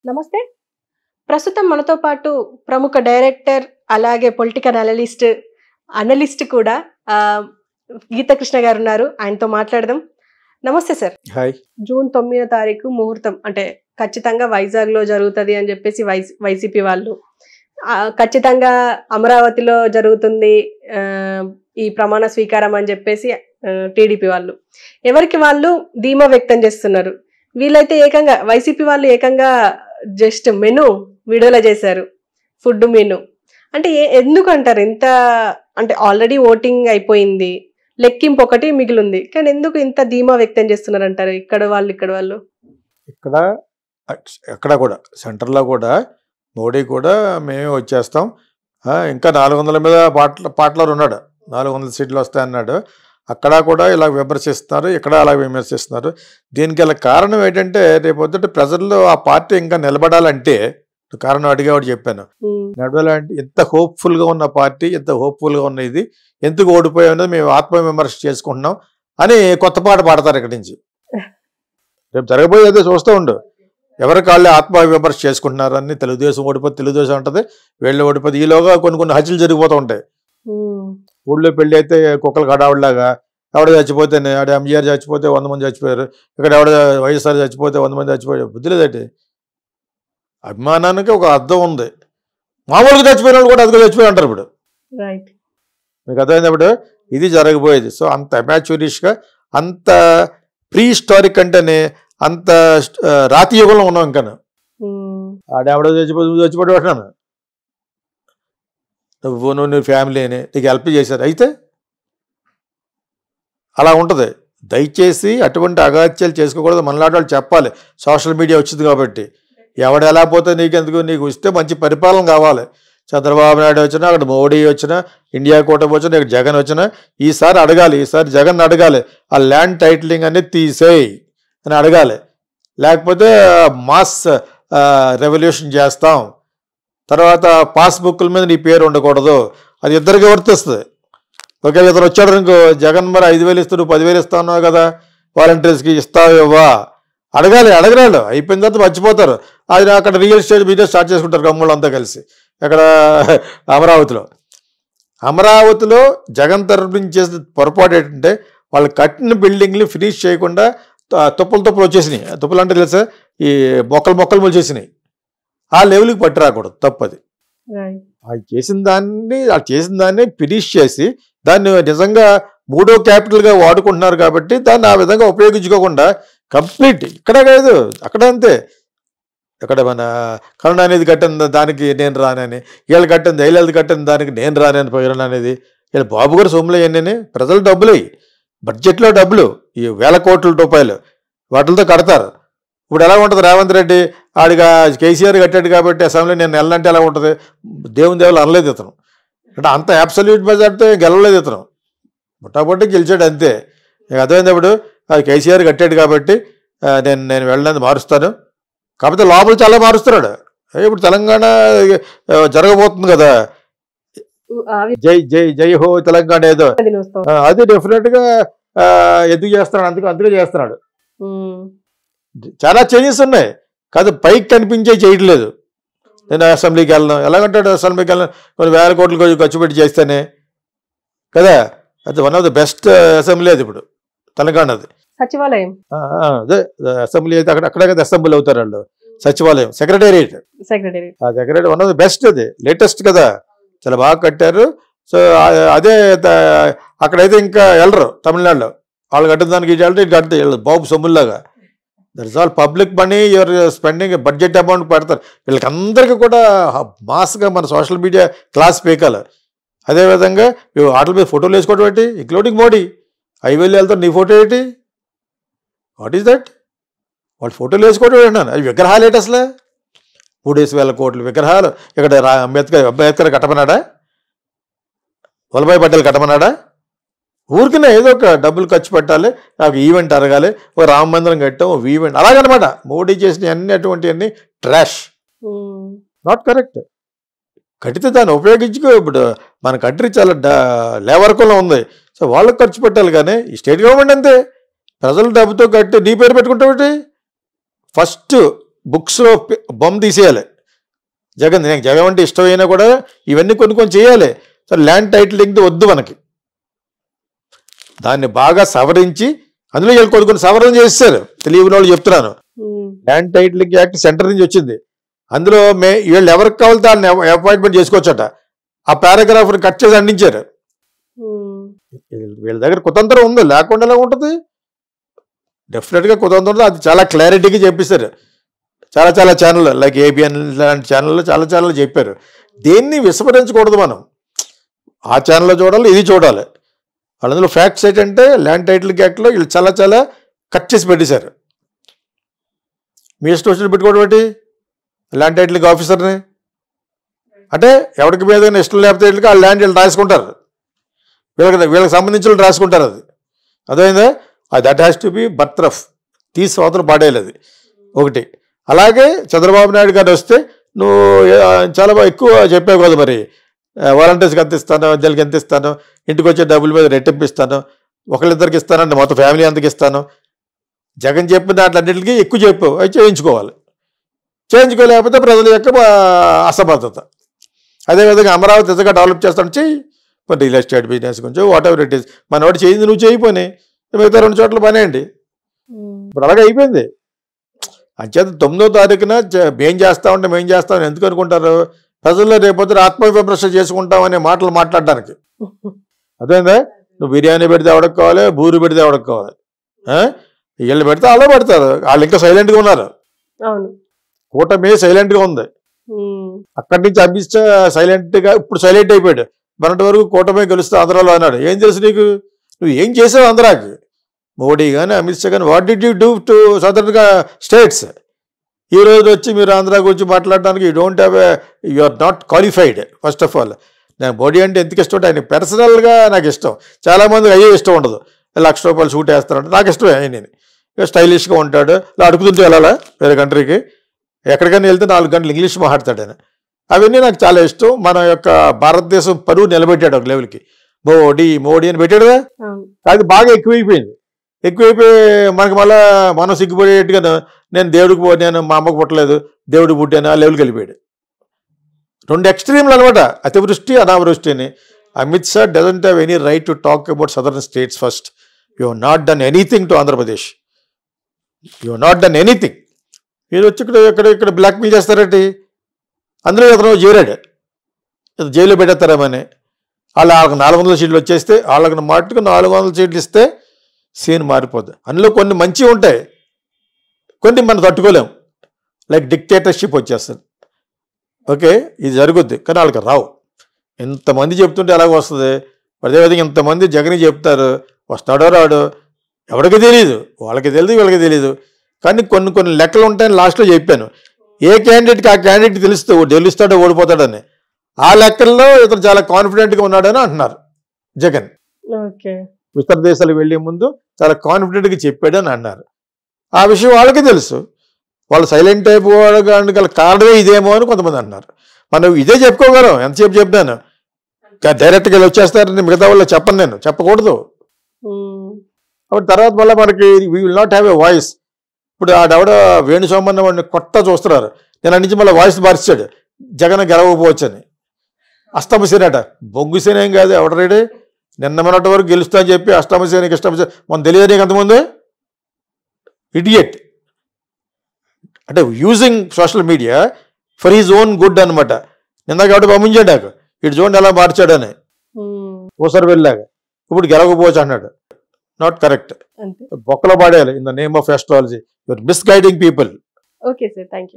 నమస్తే. ప్రస్తుతం మనతో పాటు ప్రముఖ డైరెక్టర్, అలాగే పొలిటికల్ అనలిస్ట్ కూడా గీతాకృష్ణ గారు ఉన్నారు. ఆయనతో మాట్లాడదాం. నమస్తే సార్. హాయ్. జూన్ 9వ తారీఖు ముహూర్తం అంటే ఖచ్చితంగా వైజాగ్లో జరుగుతుంది అని చెప్పేసి వైసీపీ వాళ్ళు, ఖచ్చితంగా అమరావతిలో జరుగుతుంది ఈ ప్రమాణ స్వీకారం అని చెప్పేసి టీడీపీ వాళ్ళు, ఎవరికి వాళ్ళు ధీమా వ్యక్తం చేస్తున్నారు. వీళ్ళైతే ఏకంగా వైసీపీ వాళ్ళు ఏకంగా జస్ట్ మెను విడుదల చేశారు, ఫుడ్ మెను. అంటే ఎందుకు అంటారు ఇంత? అంటే ఆల్రెడీ ఓటింగ్ అయిపోయింది, లెక్కింపు ఒకటి మిగిలింది, కానీ ఎందుకు ఇంత ధీమా వ్యక్తం చేస్తున్నారు అంటారు ఇక్కడ వాళ్ళు? ఎక్కడ కూడా సెంటర్లో కూడా మోడీ కూడా మేమే వచ్చేస్తాం, ఇంకా 400 మీద పాటలర్ ఉన్నాడు, 400 సీట్లు వస్తాయన్నాడు. అక్కడ కూడా ఇలా విమర్శిస్తున్నారు, ఇక్కడ అలా విమర్శిస్తున్నారు. దీనికి గల కారణం ఏంటంటే రేపు పొద్దుట ప్రజల్లో ఆ పార్టీ ఇంకా నిలబడాలంటే కారణం అడిగేవాడు చెప్పాను. నడవాలంటే ఎంత హోప్ఫుల్గా ఉన్న పార్టీ, ఎంత హోప్ఫుల్గా ఉన్న ఇది ఎందుకు ఓడిపోయామనేది మేము ఆత్మవిమర్శ చేసుకుంటున్నాం అని కొత్త పాట పాడతారు ఇక్కడి నుంచి. రేపు జరగబోయేదో చూస్తూ ఉండు, ఎవరికి వాళ్ళే ఆత్మవిమర్శ చేసుకుంటున్నారు అని. తెలుగుదేశం ఓడిపోతే తెలుగుదేశం ఉంటుంది, వీళ్ళు ఓడిపోతే ఈలోగా కొన్ని హత్యలు జరిగిపోతూ ఉంటాయి. ఊళ్ళో పెళ్లి అయితే కుక్కలు హడావుడిలాగా, ఎవడ చచ్చిపోతే ఆడ ఎంజీఆర్ చచ్చిపోతే 100 మంది చచ్చిపోయారు, ఇక్కడ ఎవడ వైఎస్ఆర్ చచ్చిపోతే 100 మంది చచ్చిపోయారు. బుద్ధి లేదండి. అభిమానానికి ఒక అర్థం ఉంది. మామూలుగా చచ్చిపోయిన వాళ్ళు కూడా అదిగా చచ్చిపోయి అంటారు ఇప్పుడు. మీకు అర్థమైనప్పుడు ఇది జరగబోయేది. సో అంత అమాచ్యూరిష్గా, అంత ప్రీ హిస్టారిక్ అంటేనే అంత రాతి యుగంలో ఉన్నాం. ఇంకా ఆడెవడో చచ్చిపోయి పెట్టాను, నువ్వు నీ ఫ్యామిలీని నీకు హెల్ప్ చేశారు. అయితే అలా ఉంటుంది. దయచేసి అటువంటి అగాత్యాలు చేసుకోకూడదు. మనలాంటి వాళ్ళు చెప్పాలి. సోషల్ మీడియా వచ్చింది కాబట్టి ఎవడు ఎలా పోతే నీకెందుకు, నీకు ఇస్తే మంచి పరిపాలన కావాలి. చంద్రబాబు నాయుడు వచ్చినా, అక్కడ మోడీ వచ్చినా, ఇండియా కూటమి వచ్చినా, ఇక్కడ జగన్ వచ్చినా ఈసారి అడగాలి, ఈసారి జగన్ అడగాలి, ఆ ల్యాండ్ టైటిలింగ్ అనేది తీసేయి అని అడగాలి. లేకపోతే మాస్ రెవల్యూషన్ చేస్తాం, తర్వాత పాస్బుక్ల మీద నీ పేరు ఉండకూడదు, అది ఇద్దరికి వర్తిస్తుంది. ఒకే ఇతను వచ్చాడు ఇంకో, జగన్ మరి 5,000 ఇస్తూ నువ్వు 10,000 ఇస్తా ఉన్నావు కదా, వాలంటీర్స్కి ఇస్తావు ఇవ్వా అడగాలి. అడగరాళ్ళు అయిపోయిన తర్వాత మర్చిపోతారు. అది అక్కడ రియల్ ఎస్టేట్ బిజినెస్ స్టార్ట్ చేసుకుంటారు గమ్ముళ్ళు అంతా కలిసి. అక్కడ అమరావతిలో జగన్ తరఫు నుంచి చేసిన పొరపాటు ఏంటంటే, వాళ్ళు కట్టిన బిల్డింగ్ని ఫినిష్ చేయకుండా తుప్పలు వచ్చేసినాయి. తుప్పలు అంటే తెలుసా, ఈ మొక్కలు మొలిచేసినాయి. ఆ లెవెల్కి పట్టి రాకూడదు, తప్పది. అది చేసిన దాన్ని ఫినిష్ చేసి దాన్ని నిజంగా 3వ క్యాపిటల్గా వాడుకుంటున్నారు కాబట్టి దాన్ని ఆ విధంగా ఉపయోగించుకోకుండా కంప్లీట్ ఇక్కడ కాదు అక్కడ అంతే. అక్కడ మన కరుణానిధి కట్టిన దానికి నేను రానని, వీళ్ళు కట్టింది ఐలది కట్టిన దానికి నేను రానని పోయిన అనేది వీళ్ళు బాబు గారు సొమ్ములు అయ్యానని ప్రజలు డబ్బులు, బడ్జెట్లో డబ్బులు ఈ 1,000 కోట్ల రూపాయలు వాటితో కడతారు. ఇప్పుడు ఎలా ఉంటుంది, రేవంత్ రెడ్డి ఆడిగా కేసీఆర్ కట్టాడు కాబట్టి అసెంబ్లీ నేను వెళ్ళాలంటే ఎలా ఉంటుంది, దేవుళ్ళు అనలేదు ఇతను. అంటే అంత అబ్సల్యూట్ మెజార్టీతో గెలవలేదు ఇతను, ముట్టాపట్టి గెలిచాడు అంతే. నీకు అర్థమైనప్పుడు అది కేసీఆర్ కట్టాడు కాబట్టి నేను వెళ్ళడానికి మారుస్తాను, కాకపోతే లోపల చాలా మారుస్తున్నాడు. ఇప్పుడు తెలంగాణ జరగబోతుంది కదా, జై జై జై హో తెలంగాణ ఏదో, అది డెఫినెట్గా ఎందుకు చేస్తున్నాడు, అందుకే చేస్తున్నాడు. చాలా చేంజెస్ ఉన్నాయి, కాదు పైకి కనిపించే చేయట్లేదు. నేను అసెంబ్లీకి వెళ్ళను, ఎలాగంటాడు అసెంబ్లీకి వెళ్ళను, కొన్ని 1,000 కోట్లు ఖర్చు పెట్టి చేస్తేనే కదా. అది one of the best assembly అది ఇప్పుడు తెలంగాణది. సచివాలయం అదే అసెంబ్లీ అయితే అక్కడ కదా అసెంబ్లీ అవుతారు వాళ్ళు. సచివాలయం secretariat one of the best, అది లేటెస్ట్ కదా, చాలా బాగా కట్టారు. సో అదే అక్కడైతే ఇంకా వెళ్ళరు తమిళనాడులో, వాళ్ళు కట్టిన దానికి ఇటు వెళ్తే ఇటు కడితే బాబు సొమ్ముల్లాగా. That is all public money, your spending budget amount పెడతారు. వీళ్ళకి అందరికీ కూడా మాస్గా మన సోషల్ మీడియా క్లాస్ పీకాలి. అదేవిధంగా ఆటల మీద ఫోటోలు వేసుకోవడం ఏంటి, ఇంక్లూడింగ్ మోడీ. హైవేలు వెళ్తారు, నీ ఫోటో ఏంటి, వాట్ ఈస్ దట్? వాళ్ళు ఫోటోలు వేసుకోవడం ఏంటన్నాను. అవి విగ్రహాలు ఏంటి అసలు, 3,000 కోట్ల విగ్రహాలు. ఇక్కడ అంబేద్కర్ కట్టమన్నాడా, వల్లభాయ్ పటేల్ కట్టమన్నాడా? ఊరికనే ఏదో ఒక డబ్బులు ఖర్చు పెట్టాలి, నాకు ఈవెంట్ అరగాలి, ఒక రామ మందిరం కట్టాం, ఒక ఈవెంట్ అలాగనమాట. మోడీ చేసిన అటువంటివన్నీ ట్రాష్, నాట్ కరెక్ట్. కట్టితే దాన్ని ఉపయోగించుకో. ఇప్పుడు మన కంట్రీ చాలా లేవర్కుల్లో ఉంది, సో వాళ్ళకి ఖర్చు పెట్టాలి. కానీ ఈ స్టేట్ గవర్నమెంట్ అంతే, ప్రజల డబ్బుతో కట్టి నీ పేరు పెట్టుకుంటావు. ఫస్ట్ బొమ్మ తీసేయాలి. జగన్ అంటే ఇష్టమైనా కూడా ఇవన్నీ కొన్ని చేయాలి. సో ల్యాండ్ టైటిలింగ్ వద్దు మనకి. దాన్ని బాగా సవరించి అందులో వీళ్ళు కొన్ని సవరణ చేస్తారు. తెలియని వాళ్ళు చెప్తున్నాను. ల్యాండ్ టైటిలింగ్ యాక్ట్ సెంటర్ నుంచి వచ్చింది. అందులో వీళ్ళు ఎవరికి కావాలి దాన్ని అపాయింట్మెంట్ చేసుకోవచ్చట. ఆ పారాగ్రాఫ్ని కట్ చేసి అందించారు. వీళ్ళ దగ్గర కుతంత్రం ఉంది, లేకుండా ఎలా ఉంటుంది? డెఫినెట్గా కుతంత్రం ఉంది. అది చాలా క్లారిటీగా చెప్పిస్తారు. చాలా ఛానల్ లైక్ ఏబిఎన్ లాంటి ఛానల్లో చాలా చెప్పారు. దేన్ని విస్మరించకూడదు మనం. ఆ ఛానల్లో చూడాలి, ఇది చూడాలి. అందులో ఫ్యాక్ట్స్ ఏంటంటే ల్యాండ్ టైటిలింగ్ యాక్ట్లో వీళ్ళు చాలా కట్ చేసి పెట్టేశారు. మీ ఇష్టం వచ్చినట్టు పెట్టుకోవడం ఏంటి ల్యాండ్ టైటిలింగ్ ఆఫీసర్ని? అంటే ఎవరికి మీద ఇష్టం లేకపోతే ఆ ల్యాండ్ వీళ్ళు రాసుకుంటారు. వీళ్ళకి సంబంధించిన రాసుకుంటారు. అది అదేందా? That has to be birth rough. తీసి అవతల పాడేయాలి అది ఒకటి. అలాగే చంద్రబాబు నాయుడు గారు వస్తే నువ్వు చాలా ఎక్కువ చెప్పావు కదా, మరి వాలంటీర్స్కి ఎంత ఇస్తాను, అద్దెలకి ఎంత ఇస్తాను, ఇంటికి వచ్చే డబ్బుల మీద రెట్టింపు ఇస్తాను, ఒకళ్ళిద్దరికి ఇస్తానంటే మొత్తం ఫ్యామిలీ అంతకి ఇస్తాను. జగన్ చెప్పిన దాంట్లన్నింటికి ఎక్కువ చెప్పు, అవి చేయించుకోవాలి. చేయించుకోలేకపోతే ప్రజల యొక్క అసమర్థత. అదేవిధంగా అమరావతి ఎంతగా డెవలప్ చేస్తాను చెయ్యి. మరి రియల్ ఎస్టేట్ బిజినెస్ కొంచెం వాట్ ఎవర్ ఇట్ ఈస్. మనవాడు చేయింది నువ్వు చేయిపోయి మిగతా 2 చోట్ల పనేయండి. ఇప్పుడు అలాగే అయిపోయింది. అంచేత 9వ తారీఖున మేం చేస్తామని ఎందుకు అనుకుంటారు? ప్రజల్లో రేపొద్దున ఆత్మవిమర్శ చేసుకుంటామనే మాటలు మాట్లాడడానికి. అదేందా? నువ్వు బిర్యానీ పెడితే ఎవడకు కావాలి, బూరు పెడితే ఎవడకు కావాలి. వీళ్ళు పెడితే అలా పెడతారు. వాళ్ళు ఇంకా సైలెంట్గా ఉన్నారు. కూటమి సైలెంట్గా ఉంది. అక్కడి నుంచి అమిత్ షా సైలెంట్గా ఇప్పుడు సైలెంట్ అయిపోయాడు. మొన్నటి వరకు కూటమి గెలుస్తే ఆంధ్రాలో అన్నాడు. ఏం తెలుసు నీకు? నువ్వు ఏం చేసావు ఆంధ్రాకి? మోడీ కానీ అమిత్ షా కానీ what did you do to southern states? ఈ రోజు వచ్చి మీరు ఆంధ్రా గురించి మాట్లాడడానికి you are not qualified. First of all నాకు మోడీ అంటే ఎందుకు ఇష్టం అంటే ఆయన పర్సనల్గా నాకు ఇష్టం. చాలామందికి అయ్యే ఇష్టం ఉండదు. ₹1,00,000 షూట్ వేస్తారంటే నాకు ఇష్టమే. ఆయన స్టైలిష్గా ఉంటాడు. ఇలా అడుగుతుంటే వెళ్ళాలా వేరే కంట్రీకి, ఎక్కడికైనా వెళ్తే 4 గంటలు ఇంగ్లీష్ మాట్లాడతాడు ఆయన. అవన్నీ నాకు చాలా ఇష్టం. మన యొక్క భారతదేశం పరువు నిలబెట్టాడు ఒక లెవెల్కి. మోడీ అని పెట్టాడుగా. అది బాగా ఎక్కువైపోయింది. మనకి మళ్ళీ మనం సిగ్గుపడేట్టుగా నేను దేవుడికి నేను మా అమ్మకు పుట్టలేదు, దేవుడికి పుట్టాను, ఆ లెవెల్కి వెళ్ళిపోయాడు. 2 ఎక్స్ట్రీమ్లు అనమాట, అతివృష్టి అనావృష్టి అని. Amit Shah doesn't have any right to talk about southern states first. You have not done anything to Andhra Pradesh. You have not done anything. మీరు వచ్చి ఇక్కడ బ్లాక్మెయిల్ చేస్తారంటే అందులో అతను చేరాడు, జైల్లో పెట్టేస్తారేమని. వాళ్ళకి 400 సీట్లు వచ్చేస్తే వాళ్ళకి మట్టుకు 400 సీట్లు ఇస్తే సీన్ మారిపోద్ది. అందులో కొన్ని మంచివి ఉంటాయి, కొన్ని మనం తట్టుకోలేం. లైక్ డిక్టేటర్షిప్ వచ్చేస్తుంది. ఓకే, ఇది జరుగుద్ది, కానీ వాళ్ళకి రావు. ఇంతమంది చెప్తుంటే ఎలాగ వస్తుంది? అదేవిధంగా ఇంతమంది జగన్ చెప్తారు, వస్తాడో రాడు ఎవరికి తెలియదు. వాళ్ళకి తెలియదు, వీళ్ళకి తెలియదు. కానీ కొన్ని లెక్కలు ఉంటాయని లాస్ట్లో చెప్పాను. ఏ క్యాండిడేట్కి ఆ క్యాండిడేట్ గెలుస్తాడో ఓడిపోతాడని. ఆ లెక్కల్లో ఇతను చాలా కాన్ఫిడెంట్గా ఉన్నాడని అంటున్నారు జగన్. ఇతర దేశాలకు వెళ్ళే ముందు చాలా కాన్ఫిడెంట్గా చెప్పాడని అన్నారు. ఆ విషయం వాళ్ళకి తెలుసు. వాళ్ళు సైలెంట్ అయిపోవడానికి గల కారణమే ఇదేమో అని కొంతమంది అంటున్నారు. మనం ఇదే చెప్పుకోగలం, ఎంతసేపు చెప్పినాను. డైరెక్ట్గా వెళ్ళి వచ్చేస్తారని మిగతా వాళ్ళు చెప్పను, నేను చెప్పకూడదు. కాబట్టి తర్వాత మళ్ళీ మనకి we will not have a voice. ఇప్పుడు ఆడెవడ వేణుస్వామి వాడిని కొత్త చూస్తున్నారు. నేను అన్నించి మళ్ళీ వాయిస్ మార్చాడు, జగన్ గెలవకపోవచ్చని. అష్టమసేనట, బొగ్గుసేన ఏం కాదు. ఎవడరేడే నిన్న మొన్నటి వరకు గెలుస్తా అని చెప్పి అష్టమసేనకి ఇష్టమసేన మనం తెలియదు నీకు అంతకుముందు. ఇడియట్. అంటే using social media for his own good అనమాట. నిన్న కాబట్టి పంపించాడు నాకు, ఇటు చూడండి ఎలా మార్చాడని ఓసారి వెళ్ళాక. ఇప్పుడు గెలవకపోవచ్చు అన్నాడు. Not correct. బొక్కలో పాడేయాలి in the name of astrology. You are misguiding people. Okay, sir. Thank you.